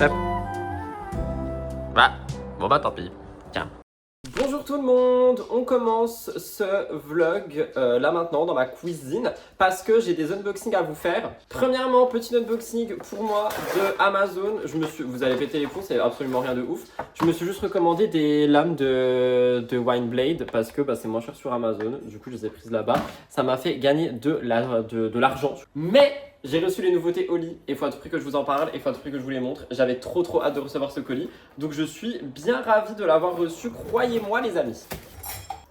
Hop. Bah, bon bah tant pis. Tiens. Bonjour tout le monde, on commence ce vlog là maintenant dans ma cuisine parce que j'ai des unboxings à vous faire. Premièrement, petit unboxing pour moi de Amazon. Vous allez péter les plombs, c'est absolument rien de ouf. Je me suis juste recommandé des lames de Wine Blade parce que c'est moins cher sur Amazon. Du coup, je les ai prises là-bas. Ça m'a fait gagner de l'argent. Mais j'ai reçu les nouveautés Oli et il faut à tout prix que je vous en parle et il faut à tout prix que je vous les montre. J'avais trop hâte de recevoir ce colis. Donc je suis bien ravi de l'avoir reçu, croyez-moi les amis.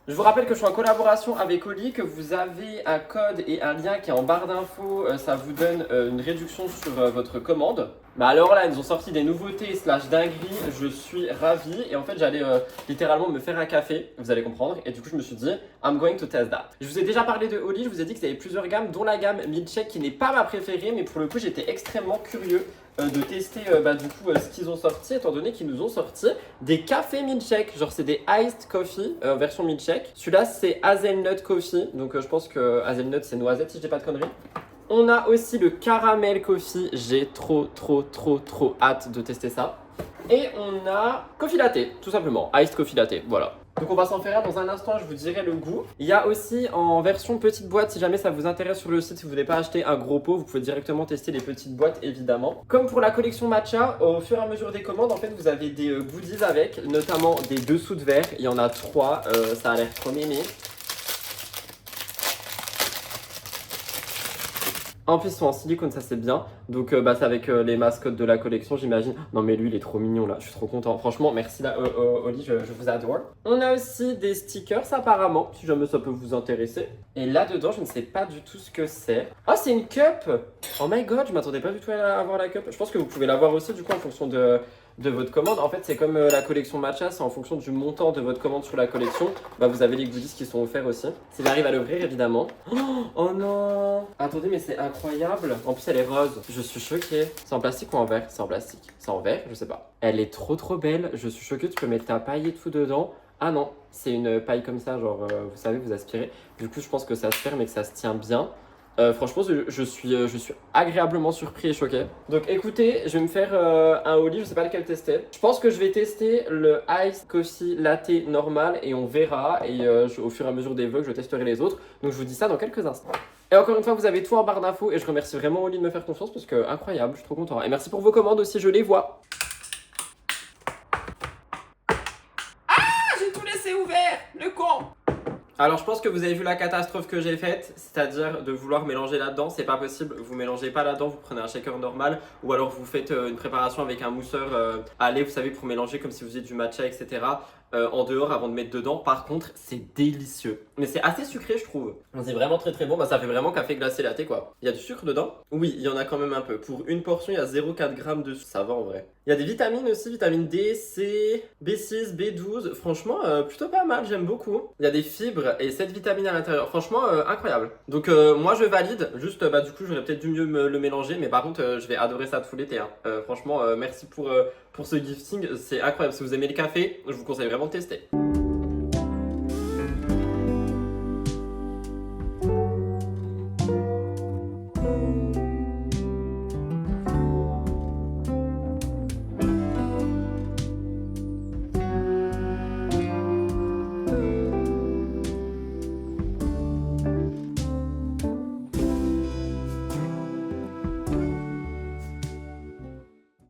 Je vous rappelle que je suis en collaboration avec Oli, que vous avez un code et un lien qui est en barre d'infos. Ça vous donne une réduction sur votre commande. Bah alors là, ils nous ont sorti des nouveautés slash dingueries, je suis ravi. Et en fait, j'allais littéralement me faire un café, vous allez comprendre. Et du coup, je me suis dit, I'm going to test that. Je vous ai déjà parlé de Oli, je vous ai dit que c'était plusieurs gammes, dont la gamme Milkshake qui n'est pas ma préférée. Mais pour le coup, j'étais extrêmement curieux de tester ce qu'ils ont sorti, étant donné qu'ils nous ont sorti des cafés milkshake. Genre, c'est des iced coffee version milkshake. Celui-là, c'est hazelnut coffee. Donc, je pense que hazelnut, c'est noisette si je dis pas de conneries. On a aussi le caramel coffee. J'ai trop hâte de tester ça. Et on a coffee latte, tout simplement. Iced coffee latte, voilà. Donc on va s'en faire un dans un instant, je vous dirai le goût. Il y a aussi en version petite boîte, si jamais ça vous intéresse sur le site, si vous ne voulez pas acheter un gros pot, vous pouvez directement tester les petites boîtes évidemment. Comme pour la collection matcha, au fur et à mesure des commandes, en fait vous avez des goodies avec, notamment des dessous de verre. Il y en a 3, ça a l'air trop mémé. En plus, ils sont en silicone, ça c'est bien. Donc, c'est avec les mascottes de la collection, j'imagine. Non, mais lui, il est trop mignon là. Je suis trop content. Franchement, merci là, Oli, je vous adore. On a aussi des stickers, apparemment, si jamais ça peut vous intéresser. Et là-dedans, je ne sais pas du tout ce que c'est. Oh, c'est une cup! Oh my god, je m'attendais pas du tout à avoir la cup. Je pense que vous pouvez l'avoir aussi, du coup, en fonction de votre commande. En fait, c'est comme la collection matcha, c'est en fonction du montant de votre commande sur la collection. Vous avez les goodies qui sont offerts aussi. Si j'arrive à l'ouvrir, évidemment. Oh non! Attendez, mais c'est incroyable. En plus, elle est rose. Je suis choquée. C'est en plastique ou en verre? C'est en plastique. C'est en verre? Je sais pas. Elle est trop belle. Je suis choquée. Tu peux mettre ta paille et tout dedans. Ah non, c'est une paille comme ça, genre, vous savez, vous aspirez. Du coup, je pense que ça se ferme et que ça se tient bien. Franchement, je suis agréablement surpris et choqué. Donc écoutez, je vais me faire un Oli, je sais pas lequel tester. Je pense que je vais tester le Ice Coffee Latte normal et on verra. Et au fur et à mesure des vlogs, je testerai les autres. Donc je vous dis ça dans quelques instants. Et encore une fois, vous avez tout en barre d'infos et je remercie vraiment Oli de me faire confiance parce que incroyable, je suis trop content. Et merci pour vos commandes aussi, je les vois. Ah, j'ai tout laissé ouvert, le con! Alors je pense que vous avez vu la catastrophe que j'ai faite, c'est-à-dire de vouloir mélanger là-dedans, c'est pas possible, vous mélangez pas là-dedans, vous prenez un shaker normal ou alors vous faites une préparation avec un mousseur à lait, vous savez, pour mélanger comme si vous faisiez du matcha, etc. En dehors avant de mettre dedans. Par contre, c'est délicieux. Mais c'est assez sucré, je trouve. C'est vraiment très bon. Ça fait vraiment café glacé latte, quoi. Il y a du sucre dedans? Oui, il y en a quand même un peu. Pour une portion, il y a 0,4 g de sucre. Ça va en vrai. Il y a des vitamines aussi, vitamine D, C, B6, B12. Franchement, plutôt pas mal, j'aime beaucoup. Il y a des fibres et 7 vitamines à l'intérieur. Franchement, incroyable. Donc, moi, je valide. Juste, du coup, j'aurais peut-être dû mieux le mélanger. Mais par contre, je vais adorer ça tout l'été. Hein. Franchement, merci pour ce gifting. C'est incroyable. Si vous aimez le café, je vous conseille vraiment de tester.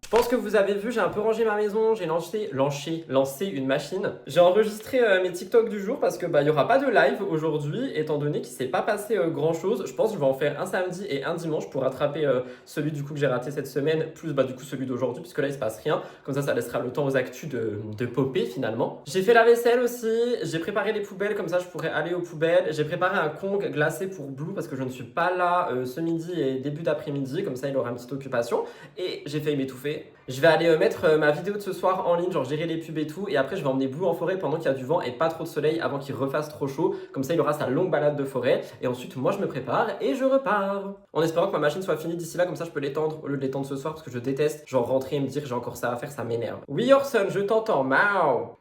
Je pense que vous avez vu, j'ai un peu rangé ma maison, j'ai lancé une machine. J'ai enregistré mes TikTok du jour parce que il y aura pas de live aujourd'hui, étant donné qu'il s'est pas passé grand chose. Je pense que je vais en faire un samedi et un dimanche pour rattraper celui du coup que j'ai raté cette semaine, plus du coup celui d'aujourd'hui, puisque là il se passe rien. Comme ça laissera le temps aux actus de popper finalement. J'ai fait la vaisselle aussi, j'ai préparé les poubelles, comme ça je pourrais aller aux poubelles. J'ai préparé un Kong glacé pour Blue parce que je ne suis pas là ce midi et début d'après-midi, comme ça il aura une petite occupation. Et j'ai failli m'étouffer. Je vais aller mettre ma vidéo de ce soir en ligne, genre gérer les pubs et tout. Et après, je vais emmener Blue en forêt pendant qu'il y a du vent et pas trop de soleil avant qu'il refasse trop chaud. Comme ça, il aura sa longue balade de forêt. Et ensuite, moi, je me prépare et je repars. En espérant que ma machine soit finie d'ici là, comme ça, je peux l'étendre au lieu de l'étendre ce soir parce que je déteste, genre, rentrer et me dire j'ai encore ça à faire, ça m'énerve. Oui, Orson, je t'entends. Mao.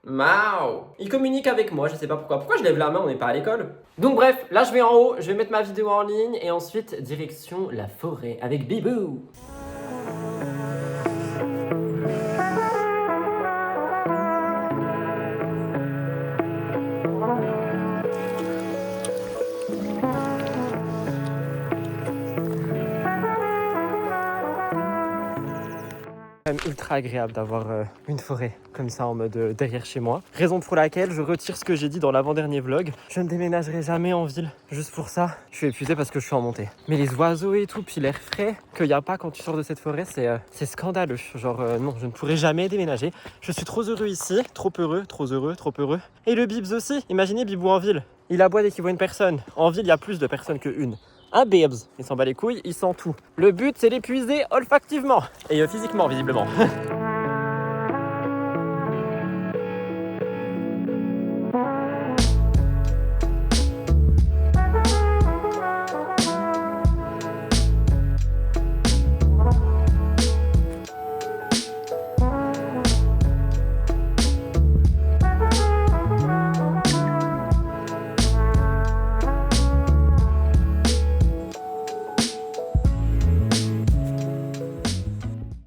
Il communique avec moi, je sais pas pourquoi. Pourquoi je lève la main, on n'est pas à l'école? Donc, bref, là, je vais en haut, je vais mettre ma vidéo en ligne et ensuite, direction la forêt avec Bibou. quand même ultra agréable d'avoir une forêt comme ça en mode derrière chez moi. Raison pour laquelle je retire ce que j'ai dit dans l'avant-dernier vlog. Je ne déménagerai jamais en ville. Juste pour ça, je suis épuisé parce que je suis en montée. Mais les oiseaux et tout, puis l'air frais qu'il n'y a pas quand tu sors de cette forêt, c'est scandaleux. Genre non, je ne pourrai jamais déménager. Je suis trop heureux ici, trop heureux, trop heureux, trop heureux. Et le Bibs aussi, imaginez Bibou en ville. Il aboie dès qu'il voit une personne. En ville, il y a plus de personnes qu'une. Un Bibs, il s'en bat les couilles, il sent tout. Le but, c'est d'épuiser olfactivement et physiquement, visiblement.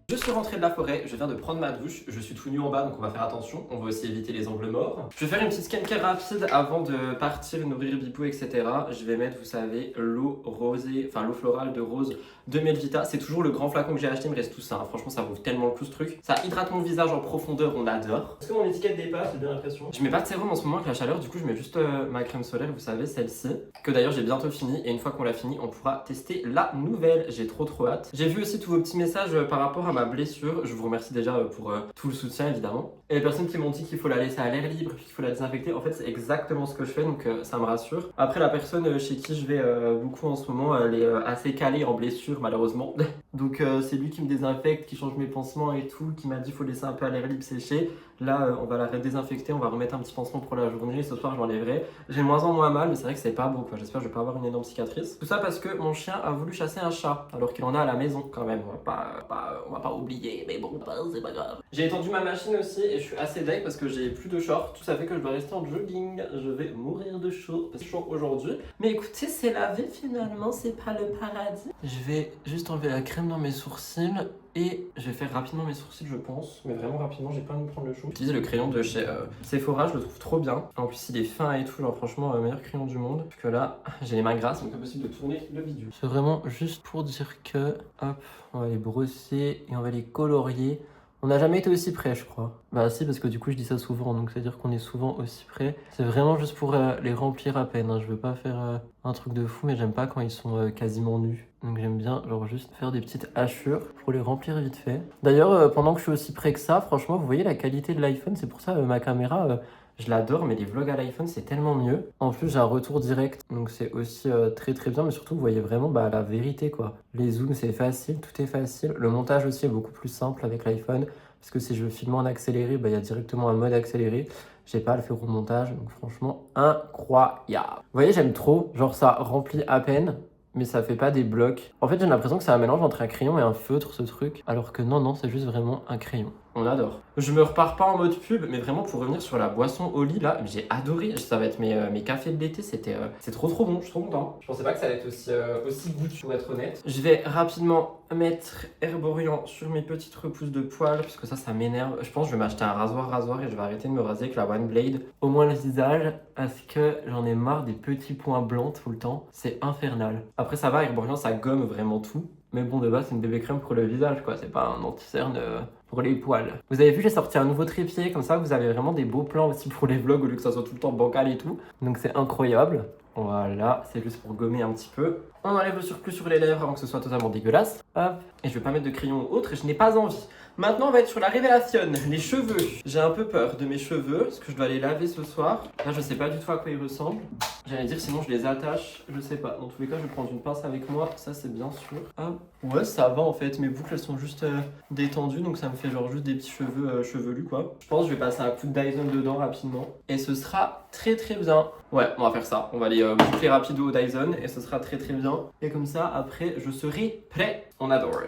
Je suis rentré de la forêt, je viens de prendre ma douche, je suis tout nu en bas donc on va faire attention, on va aussi éviter les angles morts. Je vais faire une petite skincare rapide avant de partir nourrir Bibou etc. Je vais mettre, vous savez, l'eau rosée, enfin l'eau florale de rose de Melvita. C'est toujours le grand flacon que j'ai acheté, il me reste tout ça, hein. Franchement ça vaut tellement le coup ce truc. Ça hydrate mon visage en profondeur, on adore. Est-ce que mon étiquette dépasse, j'ai bien l'impression. Je mets pas de sérum en ce moment avec la chaleur, du coup je mets juste ma crème solaire, vous savez, celle-ci. Que d'ailleurs j'ai bientôt fini et une fois qu'on l'a fini, on pourra tester la nouvelle. J'ai trop hâte. J'ai vu aussi tous vos petits messages par rapport à ma blessure. Je vous remercie déjà pour tout le soutien évidemment. Et les personnes qui m'ont dit qu'il faut la laisser à l'air libre, qu'il faut la désinfecter, en fait c'est exactement ce que je fais donc ça me rassure. Après la personne chez qui je vais beaucoup en ce moment, elle est assez calée en blessure malheureusement. Donc c'est lui qui me désinfecte, qui change mes pansements et tout, qui m'a dit qu'il faut laisser un peu à l'air libre sécher. Là on va la désinfecter, on va remettre un petit pansement pour la journée et ce soir je l'enlèverai. J'ai de moins en moins mal mais c'est vrai que c'est pas beau quoi. J'espère que je vais pas avoir une énorme cicatrice. Tout ça parce que mon chien a voulu chasser un chat alors qu'il en a à la maison quand même. On va pas oublier mais bon c'est pas grave. J'ai étendu ma machine aussi et je suis assez deg parce que j'ai plus de shorts. Tout ça fait que je dois rester en jogging. Je vais mourir de chaud parce que c'est chaud aujourd'hui. Mais écoutez c'est la vie finalement, c'est pas le paradis. Je vais juste enlever la crème dans mes sourcils. Et je vais faire rapidement mes sourcils je pense, mais vraiment rapidement, j'ai pas envie de prendre le chou. J'utilise le crayon de chez Sephora, je le trouve trop bien. En plus il est fin et tout, genre franchement meilleur crayon du monde. Parce que là, j'ai les mains grasses, donc impossible de tourner le vidéo. C'est vraiment juste pour dire que, hop, on va les brosser et on va les colorier. On n'a jamais été aussi près je crois. Bah si parce que du coup je dis ça souvent donc c'est à dire qu'on est souvent aussi près. C'est vraiment juste pour les remplir à peine, hein. Je veux pas faire un truc de fou mais j'aime pas quand ils sont quasiment nus. Donc j'aime bien genre juste faire des petites hachures pour les remplir vite fait. D'ailleurs pendant que je suis aussi près que ça, franchement vous voyez la qualité de l'iPhone, c'est pour ça ma caméra je l'adore mais les vlogs à l'iPhone c'est tellement mieux. En plus j'ai un retour direct donc c'est aussi très bien mais surtout vous voyez vraiment la vérité quoi. Les zooms c'est facile, tout est facile. Le montage aussi est beaucoup plus simple avec l'iPhone parce que si je filme en accéléré, il y a directement un mode accéléré. J'ai pas à le faire au montage donc franchement incroyable. Vous voyez j'aime trop, genre ça remplit à peine. Mais ça fait pas des blocs. En fait, j'ai l'impression que c'est un mélange entre un crayon et un feutre, ce truc. Alors que non, c'est juste vraiment un crayon. On adore. Je me repars pas en mode pub, mais vraiment pour revenir sur la boisson au lit, là, j'ai adoré. Ça va être mes cafés de l'été, c'est trop bon, je suis trop content. Je pensais pas que ça allait être aussi goûtu, pour être honnête. Je vais rapidement mettre Herborian sur mes petites repousses de poils, parce que ça m'énerve. Je pense que je vais m'acheter un rasoir et je vais arrêter de me raser avec la One Blade. Au moins le visage, parce que j'en ai marre des petits points blancs tout le temps. C'est infernal. Après ça va, Herborian ça gomme vraiment tout. Mais bon de base c'est une bébé crème pour le visage quoi, c'est pas un anti-cerne pour les poils. Vous avez vu j'ai sorti un nouveau trépied, comme ça vous avez vraiment des beaux plans aussi pour les vlogs au lieu que ça soit tout le temps bancal et tout. Donc c'est incroyable. Voilà, c'est juste pour gommer un petit peu. On enlève le surplus sur les lèvres avant que ce soit totalement dégueulasse. Hop, et je vais pas mettre de crayon ou autre et je n'ai pas envie. Maintenant, on va être sur la révélation, les cheveux. J'ai un peu peur de mes cheveux, parce que je dois les laver ce soir. Là, je sais pas du tout à quoi ils ressemblent. J'allais dire sinon je les attache, je sais pas. Dans tous les cas, je vais prendre une pince avec moi, ça c'est bien sûr. Hop. Ouais, ça va en fait, mes boucles elles sont juste détendues, donc ça me fait genre juste des petits cheveux chevelus quoi. Je pense que je vais passer un coup de Dyson dedans rapidement, et ce sera très bien. Ouais, on va faire ça. On va les boucler rapido au Dyson, et ce sera très bien. Et comme ça, après, je serai prêt. On adore.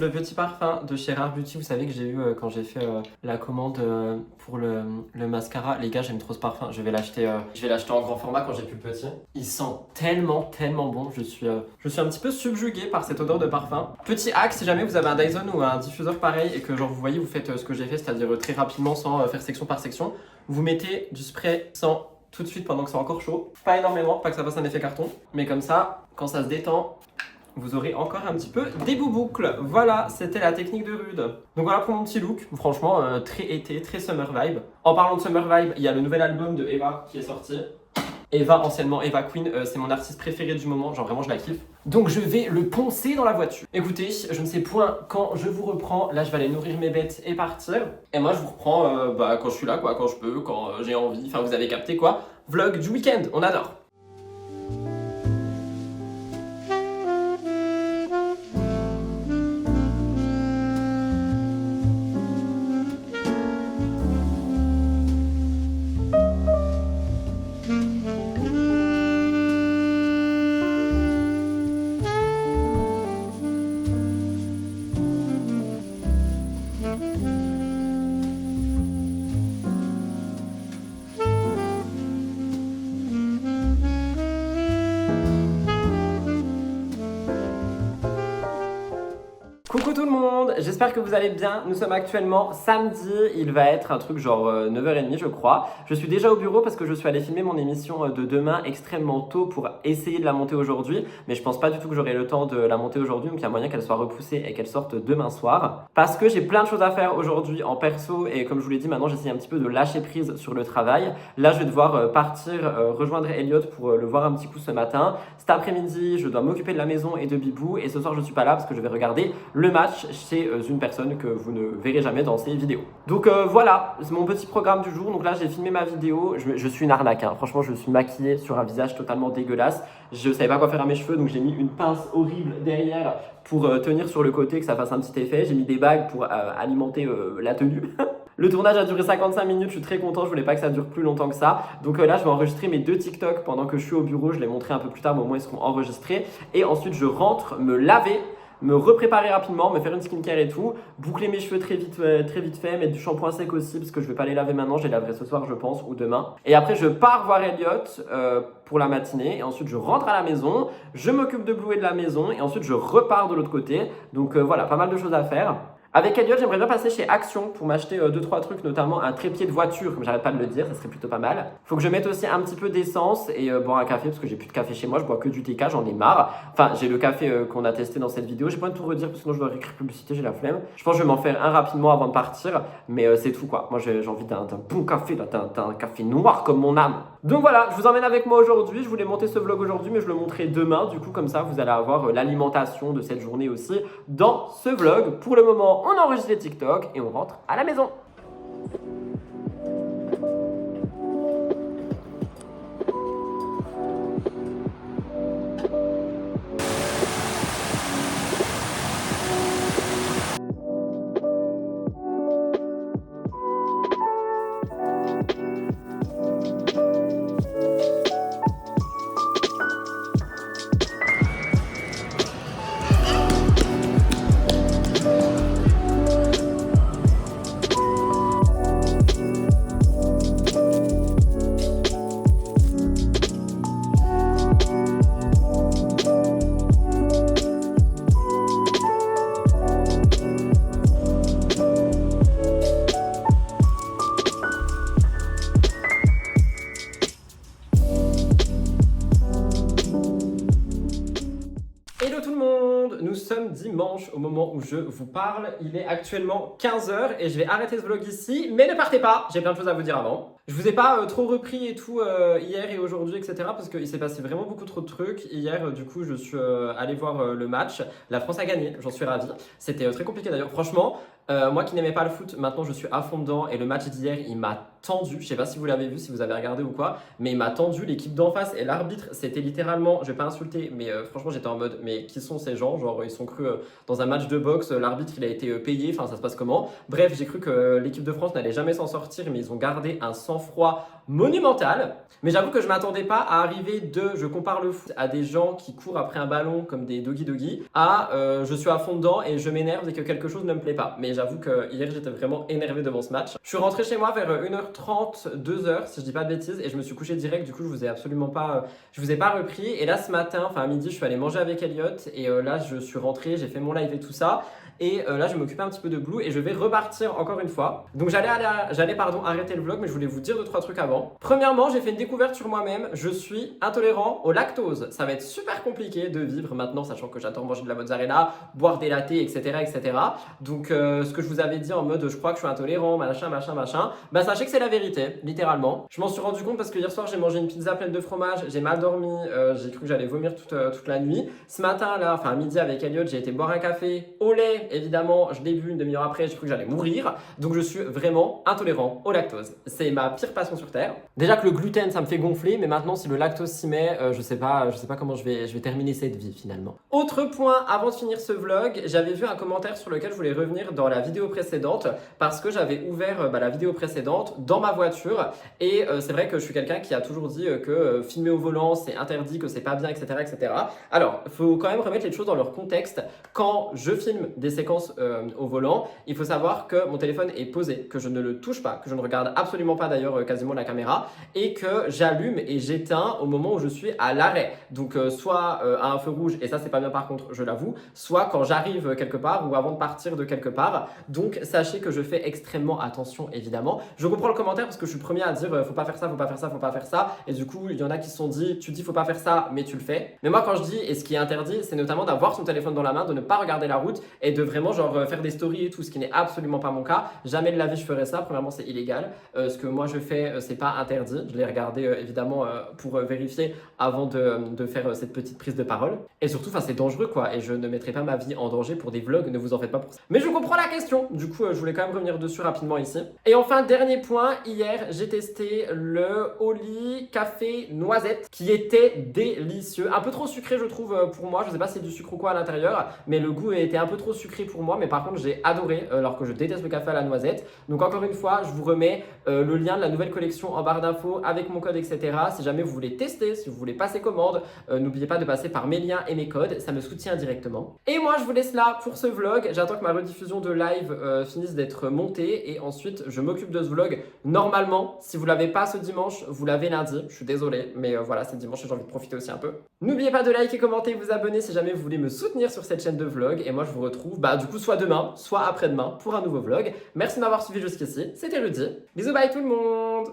Le petit parfum de chez Rare Beauty, vous savez que j'ai eu quand j'ai fait la commande pour le mascara. Les gars, j'aime trop ce parfum, je vais l'acheter en grand format quand j'ai plus petit. Il sent tellement bon, je suis un petit peu subjugué par cette odeur de parfum. Petit hack, si jamais vous avez un Dyson ou un diffuseur pareil et que genre vous voyez, vous faites ce que j'ai fait, c'est-à-dire très rapidement sans faire section par section, vous mettez du spray sans tout de suite pendant que c'est encore chaud. Pas énormément, pas que ça fasse un effet carton, mais comme ça, quand ça se détend, vous aurez encore un petit peu des bouboucles. Voilà, c'était la technique de Rude. Donc voilà pour mon petit look, franchement très été, très summer vibe. En parlant de summer vibe, il y a le nouvel album de Eva qui est sorti. Eva, anciennement Eva Queen, c'est mon artiste préféré du moment, genre vraiment je la kiffe. Donc je vais le poncer dans la voiture. Écoutez, je ne sais point quand je vous reprends, là je vais aller nourrir mes bêtes et partir. Et moi je vous reprends quand je suis là, quoi, quand je peux, quand j'ai envie, enfin vous avez capté quoi. Vlog du week-end, on adore. Coucou tout le monde, j'espère que vous allez bien. Nous sommes actuellement samedi, il va être un truc genre 9h30 je crois. Je suis déjà au bureau parce que je suis allé filmer mon émission de demain extrêmement tôt pour essayer de la monter aujourd'hui. Mais je pense pas du tout que j'aurai le temps de la monter aujourd'hui, donc il y a moyen qu'elle soit repoussée et qu'elle sorte demain soir. Parce que j'ai plein de choses à faire aujourd'hui en perso et comme je vous l'ai dit, maintenant j'essaie un petit peu de lâcher prise sur le travail. Là je vais devoir partir rejoindre Elliot pour le voir un petit coup ce matin. Cet après-midi je dois m'occuper de la maison et de Bibou et ce soir je suis pas là parce que je vais regarder le match chez une personne que vous ne verrez jamais dans ces vidéos. Donc voilà, c'est mon petit programme du jour. Donc là j'ai filmé ma vidéo, je suis une arnaque hein. Franchement je suis maquillée sur un visage totalement dégueulasse. Je savais pas quoi faire à mes cheveux donc j'ai mis une pince horrible derrière pour tenir sur le côté que ça fasse un petit effet. J'ai mis des bagues pour alimenter la tenue. Le tournage a duré 55 minutes, je suis très content, je voulais pas que ça dure plus longtemps que ça. Donc là je vais enregistrer mes 2 TikTok pendant que je suis au bureau, je les montrerai un peu plus tard mais au moins ils seront enregistrés. Et ensuite je rentre me laver, me repréparer rapidement, me faire une skincare et tout, boucler mes cheveux très vite fait, mettre du shampoing sec aussi parce que je vais pas les laver maintenant, je les laverai ce soir je pense ou demain. Et après je pars voir Elliot pour la matinée et ensuite je rentre à la maison, je m'occupe de Blue et de la maison et ensuite je repars de l'autre côté. Donc voilà, pas mal de choses à faire. Avec Elliot, j'aimerais bien passer chez Action pour m'acheter 2-3 trucs, notamment un trépied de voiture, comme j'arrête pas de le dire, ça serait plutôt pas mal. Faut que je mette aussi un petit peu d'essence et boire un café, parce que j'ai plus de café chez moi, je bois que du TK, j'en ai marre. Enfin, j'ai le café qu'on a testé dans cette vidéo, j'ai pas envie de tout redire, parce que sinon je dois réécrire publicité, j'ai la flemme. Je pense que je vais m'en faire un rapidement avant de partir, mais c'est tout quoi. Moi j'ai envie d'un bon café, d'un café noir comme mon âme. Donc voilà, je vous emmène avec moi aujourd'hui, je voulais monter ce vlog aujourd'hui, mais je le montrerai demain, du coup comme ça vous allez avoir l'alimentation de cette journée aussi dans ce vlog. Pour le moment, on enregistre les TikTok et on rentre à la maison. Hello tout le monde, nous sommes dimanche au moment où je vous parle, il est actuellement 15h et je vais arrêter ce vlog ici, mais ne partez pas, j'ai plein de choses à vous dire avant. Je vous ai pas trop repris et tout hier et aujourd'hui etc parce qu'il s'est passé vraiment beaucoup trop de trucs. Hier du coup je suis allé voir le match, la France a gagné, j'en suis ravi, c'était très compliqué d'ailleurs franchement. Moi qui n'aimais pas le foot, maintenant je suis à fond dedans et le match d'hier il m'a tendu, je sais pas si vous l'avez vu, si vous avez regardé ou quoi, mais il m'a tendu, l'équipe d'en face et l'arbitre, c'était littéralement, je vais pas insulter, mais franchement j'étais en mode, mais qui sont ces gens? Genre ils sont crus dans un match de boxe, l'arbitre il a été payé, enfin ça se passe comment? Bref, j'ai cru que l'équipe de France n'allait jamais s'en sortir, mais ils ont gardé un sang-froid monumental. Mais j'avoue que je m'attendais pas à arriver de je compare le foot à des gens qui courent après un ballon comme des doggy à je suis à fond dedans et je m'énerve dès que quelque chose ne me plaît pas. Mais j'avoue que hier j'étais vraiment énervé devant ce match. Je suis rentré chez moi vers 1h30, 2h si je dis pas de bêtises et je me suis couché direct. Du coup je vous ai absolument pas, je vous ai pas repris. Et là ce matin, enfin à midi, je suis allé manger avec Elliot et là je suis rentré, j'ai fait mon live et tout ça. Et là, je vais m'occuper un petit peu de Blue et je vais repartir encore une fois. Donc j'allais arrêter le vlog, mais je voulais vous dire 2-3 trucs avant. Premièrement, j'ai fait une découverte sur moi-même. Je suis intolérant au lactose. Ça va être super compliqué de vivre maintenant, sachant que j'adore manger de la mozzarella, boire des latés, etc. etc. Donc ce que je vous avais dit en mode je crois que je suis intolérant, machin, bah sachez que c'est la vérité, littéralement. Je m'en suis rendu compte parce que hier soir, j'ai mangé une pizza pleine de fromage, j'ai mal dormi, j'ai cru que j'allais vomir toute la nuit. Ce matin, là, enfin à midi avec Elliot, j'ai été boire un café au lait. Évidemment, je l'ai bu une demi-heure après, j'ai cru que j'allais mourir. Donc je suis vraiment intolérant au lactose. C'est ma pire passion sur Terre. Déjà que le gluten, ça me fait gonfler, mais maintenant, si le lactose s'y met, je sais pas comment je vais terminer cette vie finalement. Autre point, avant de finir ce vlog, j'avais vu un commentaire sur lequel je voulais revenir dans la vidéo précédente parce que j'avais ouvert la vidéo précédente dans ma voiture et c'est vrai que je suis quelqu'un qui a toujours dit que filmer au volant, c'est interdit, que c'est pas bien, etc., etc. Alors, il faut quand même remettre les choses dans leur contexte. Quand je filme des séquences au volant, il faut savoir que mon téléphone est posé, que je ne le touche pas, que je ne regarde absolument pas d'ailleurs quasiment la caméra et que j'allume et j'éteins au moment où je suis à l'arrêt. Donc soit à un feu rouge, et ça c'est pas bien par contre, je l'avoue, soit quand j'arrive quelque part ou avant de partir de quelque part. Donc sachez que je fais extrêmement attention évidemment. Je reprends le commentaire parce que je suis le premier à dire faut pas faire ça, faut pas faire ça, faut pas faire ça. Et du coup, il y en a qui se sont dit tu dis faut pas faire ça, mais tu le fais. Mais moi quand je dis, et ce qui est interdit, c'est notamment d'avoir son téléphone dans la main, de ne pas regarder la route et de vraiment genre faire des stories et tout, ce qui n'est absolument pas mon cas. Jamais de la vie je ferais ça. Premièrement, c'est illégal. Ce que moi je fais, c'est pas interdit. Je l'ai regardé évidemment pour vérifier avant de faire cette petite prise de parole. Et surtout, c'est dangereux quoi. Et je ne mettrai pas ma vie en danger pour des vlogs, ne vous en faites pas pour ça. Mais je comprends la question. Du coup, je voulais quand même revenir dessus rapidement ici. Et enfin, dernier point, hier, j'ai testé le Oli café noisette qui était délicieux. Un peu trop sucré, je trouve, pour moi. Je sais pas si c'est du sucre ou quoi à l'intérieur, mais le goût était un peu trop sucré pour moi. Mais par contre, j'ai adoré, alors que je déteste le café à la noisette. Donc encore une fois, je vous remets le lien de la nouvelle collection en barre d'infos avec mon code, etc. Si jamais vous voulez tester, si vous voulez passer commande, n'oubliez pas de passer par mes liens et mes codes, ça me soutient directement. Et moi, je vous laisse là pour ce vlog. J'attends que ma rediffusion de live finisse d'être montée et ensuite, je m'occupe de ce vlog. Normalement, si vous l'avez pas ce dimanche, vous l'avez lundi. Je suis désolé, mais voilà, c'est dimanche et j'ai envie de profiter aussi un peu. N'oubliez pas de liker, commenter, vous abonner si jamais vous voulez me soutenir sur cette chaîne de vlog. Et moi, je vous retrouve du coup soit demain, soit après-demain pour un nouveau vlog. Merci de m'avoir suivi jusqu'ici. C'était Rudy. Bisous, bye tout le monde!